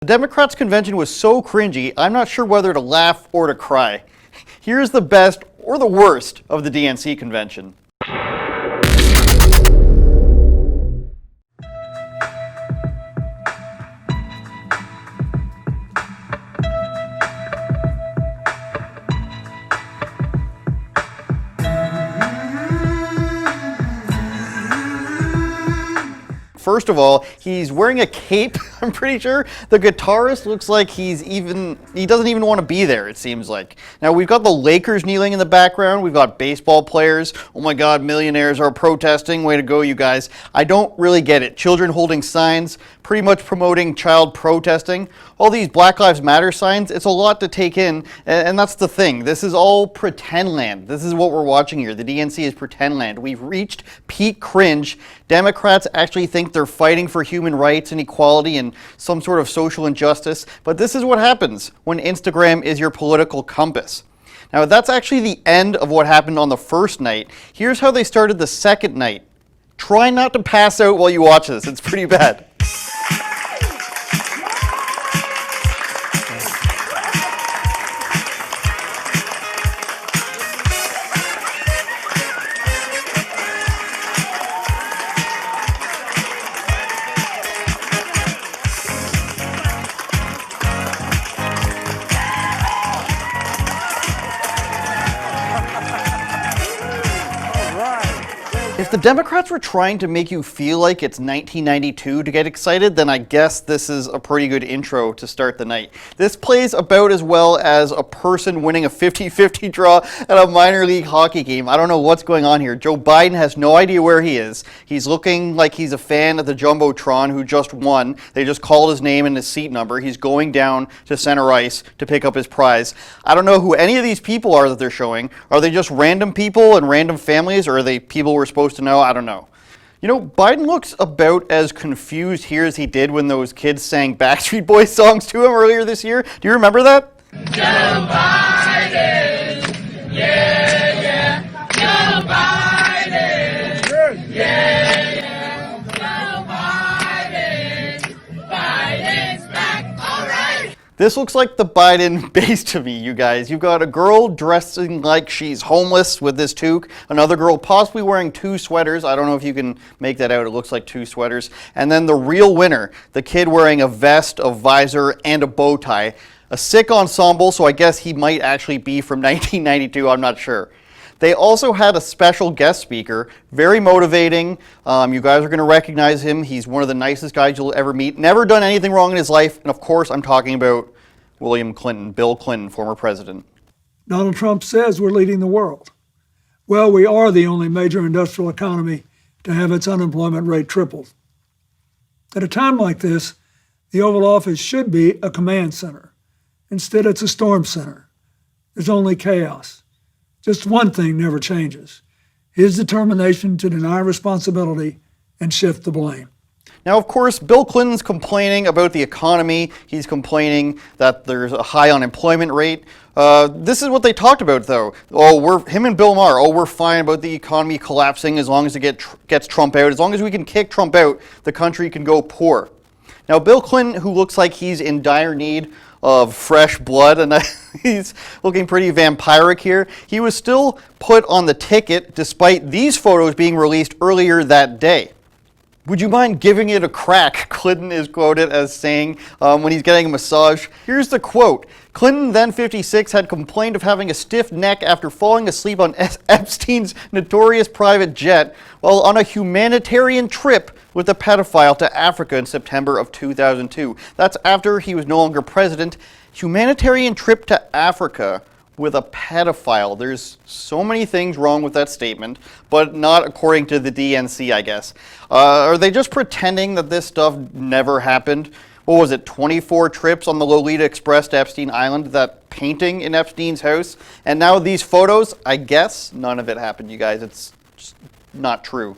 The Democrats' convention was so cringy, I'm not sure whether to laugh or to cry. Here's the best or the worst of the DNC convention. First of all, he's wearing a cape, I'm pretty sure. The guitarist looks like he doesn't even want to be there, it seems like. Now, we've got the Lakers kneeling in the background. We've got baseball players. Oh my God, millionaires are protesting. Way to go, you guys. I don't really get it. Children holding signs, pretty much promoting child protesting. All these Black Lives Matter signs, it's a lot to take in, and that's the thing. This is all pretend land. This is what we're watching here. The DNC is pretend land. We've reached peak cringe. Democrats actually think they're fighting for human rights and equality and some sort of social injustice, but this is what happens when Instagram is your political compass. Now, that's actually the end of what happened on the first night. Here's how they started the second night. Try not to pass out while you watch this. It's pretty bad. If the Democrats were trying to make you feel like it's 1992 to get excited, then I guess this is a pretty good intro to start the night. This plays about as well as a person winning a 50-50 draw at a minor league hockey game. I don't know what's going on here. Joe Biden has no idea where he is. He's looking like he's a fan of the Jumbotron who just won. They just called his name and his seat number. He's going down to center ice to pick up his prize. I don't know who any of these people are that they're showing. Are they just random people and random families, or are they people we're supposed to know? I don't know. You know, Biden looks about as confused here as he did when those kids sang Backstreet Boys songs to him earlier this year. Do you remember that? Joe Biden, yeah, yeah. Joe Biden, yeah, yeah. Joe Biden, Biden's back, all right. This looks like the Biden base to me, you guys. You've got a girl dressing like she's homeless with this toque. Another girl possibly wearing two sweaters. I don't know if you can make that out. It looks like two sweaters. And then the real winner, the kid wearing a vest, a visor, and a bow tie. A sick ensemble, so I guess he might actually be from 1992. I'm not sure. They also had a special guest speaker, very motivating. You guys are going to recognize him. He's one of the nicest guys you'll ever meet. Never done anything wrong in his life. And of course, I'm talking about William Clinton, Bill Clinton, former president. Donald Trump says we're leading the world. Well, we are the only major industrial economy to have its unemployment rate tripled. At a time like this, the Oval Office should be a command center. Instead, it's a storm center. There's only chaos. Just one thing never changes: his determination to deny responsibility and shift the blame. Now, of course, Bill Clinton's complaining about the economy. He's complaining that there's a high unemployment rate. This is what they talked about, though. Him and Bill Maher, we're fine about the economy collapsing as long as it gets Trump out. As long as we can kick Trump out, the country can go poor. Now, Bill Clinton, who looks like he's in dire need of fresh blood, and he's looking pretty vampiric here, he was still put on the ticket despite these photos being released earlier that day. Would you mind giving it a crack? Clinton is quoted as saying when he's getting a massage. Here's the quote. Clinton, then 56, had complained of having a stiff neck after falling asleep on Epstein's notorious private jet while on a humanitarian trip with a pedophile to Africa in September of 2002. That's after he was no longer president. Humanitarian trip to Africa with a pedophile. There's so many things wrong with that statement, but not according to the DNC, I guess. Are they just pretending that this stuff never happened? What was it, 24 trips on the Lolita Express to Epstein Island, that painting in Epstein's house, and now these photos? I guess none of it happened, you guys. It's just not true.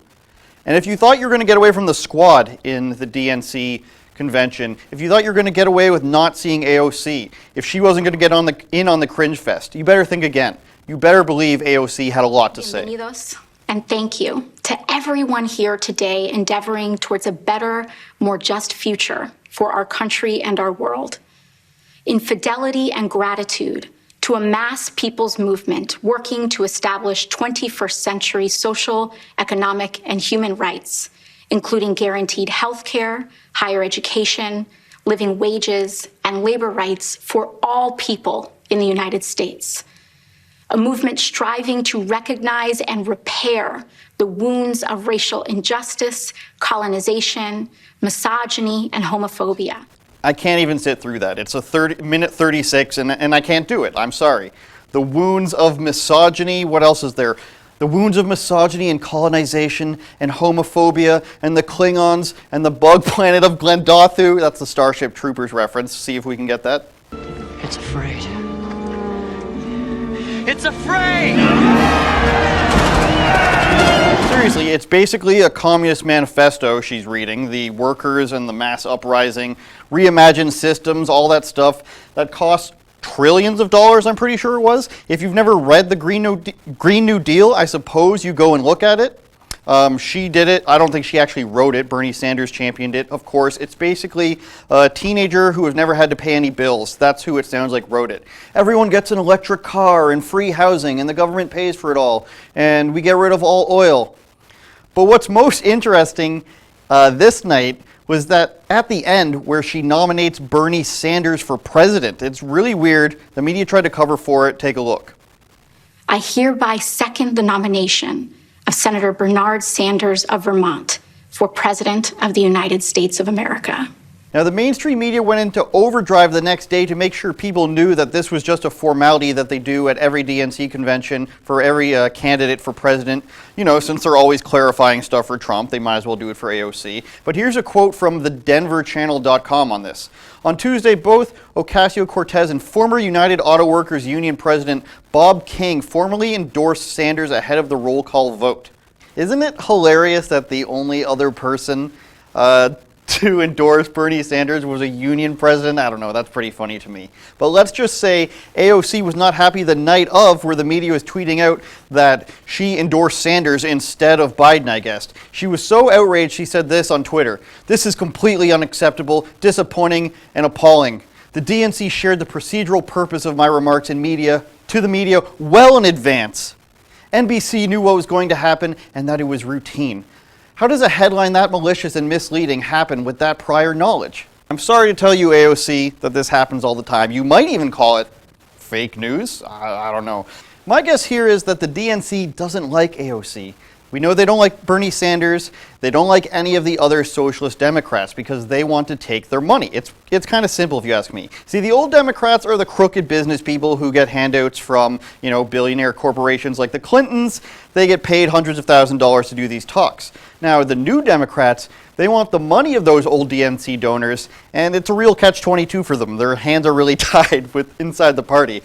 And if you thought you were going to get away from the squad in the DNC convention, if you thought you were going to get away with not seeing AOC, if she wasn't going to get in on the Cringe Fest, you better think again. You better believe AOC had a lot to say. Bienvenidos, and thank you to everyone here today endeavoring towards a better, more just future for our country and our world. In fidelity and gratitude to a mass people's movement working to establish 21st century social, economic, and human rights, including guaranteed health care, higher education, living wages, and labor rights for all people in the United States. A movement striving to recognize and repair the wounds of racial injustice, colonization, misogyny, and homophobia. I can't even sit through that. It's a minute 36, and I can't do it. I'm sorry. The wounds of misogyny, what else is there? The wounds of misogyny and colonization and homophobia and the Klingons and the bug planet of Glendothu. That's the Starship Troopers reference. See if we can get that. It's afraid. It's afraid! Seriously, it's basically a communist manifesto she's reading. The workers and the mass uprising, reimagined systems, all that stuff that costs trillions of dollars, I'm pretty sure it was. If you've never read the Green New Deal, I suppose you go and look at it. She did it. I don't think she actually wrote it. Bernie Sanders championed it, of course. It's basically a teenager who has never had to pay any bills. That's who it sounds like wrote it. Everyone gets an electric car and free housing, and the government pays for it all. And we get rid of all oil. But what's most interesting this night was that at the end where she nominates Bernie Sanders for president. It's really weird. The media tried to cover for it. Take a look. I hereby second the nomination of Senator Bernard Sanders of Vermont for President of the United States of America. Now, the mainstream media went into overdrive the next day to make sure people knew that this was just a formality that they do at every DNC convention for every candidate for president. You know, since they're always clarifying stuff for Trump, they might as well do it for AOC. But here's a quote from the denverchannel.com on this. On Tuesday, both Ocasio-Cortez and former United Auto Workers Union President Bob King formally endorsed Sanders ahead of the roll call vote. Isn't it hilarious that the only other person to endorse Bernie Sanders was a union president? I don't know, that's pretty funny to me. But let's just say AOC was not happy the night of, where the media was tweeting out that she endorsed Sanders instead of Biden, I guess. She was so outraged she said this on Twitter: "This is completely unacceptable, disappointing, and appalling. The DNC shared the procedural purpose of my remarks to the media well in advance. NBC knew what was going to happen and that it was routine. How does a headline that malicious and misleading happen with that prior knowledge?" I'm sorry to tell you, AOC, that this happens all the time. You might even call it fake news. I don't know. My guess here is that the DNC doesn't like AOC. We know they don't like Bernie Sanders. They don't like any of the other socialist Democrats because they want to take their money. It's kind of simple if you ask me. See, the old Democrats are the crooked business people who get handouts from, billionaire corporations like the Clintons. They get paid hundreds of thousands of dollars to do these talks. Now, the new Democrats, they want the money of those old DNC donors, and it's a real catch-22 for them. Their hands are really tied inside the party.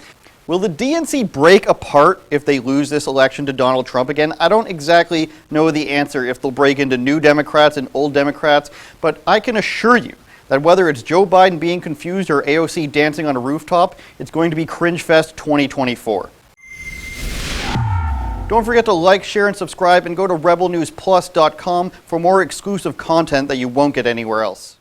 Will the DNC break apart if they lose this election to Donald Trump again? I don't exactly know the answer if they'll break into new Democrats and old Democrats, but I can assure you that whether it's Joe Biden being confused or AOC dancing on a rooftop, it's going to be Cringe Fest 2024. Don't forget to like, share, and subscribe, and go to rebelnewsplus.com for more exclusive content that you won't get anywhere else.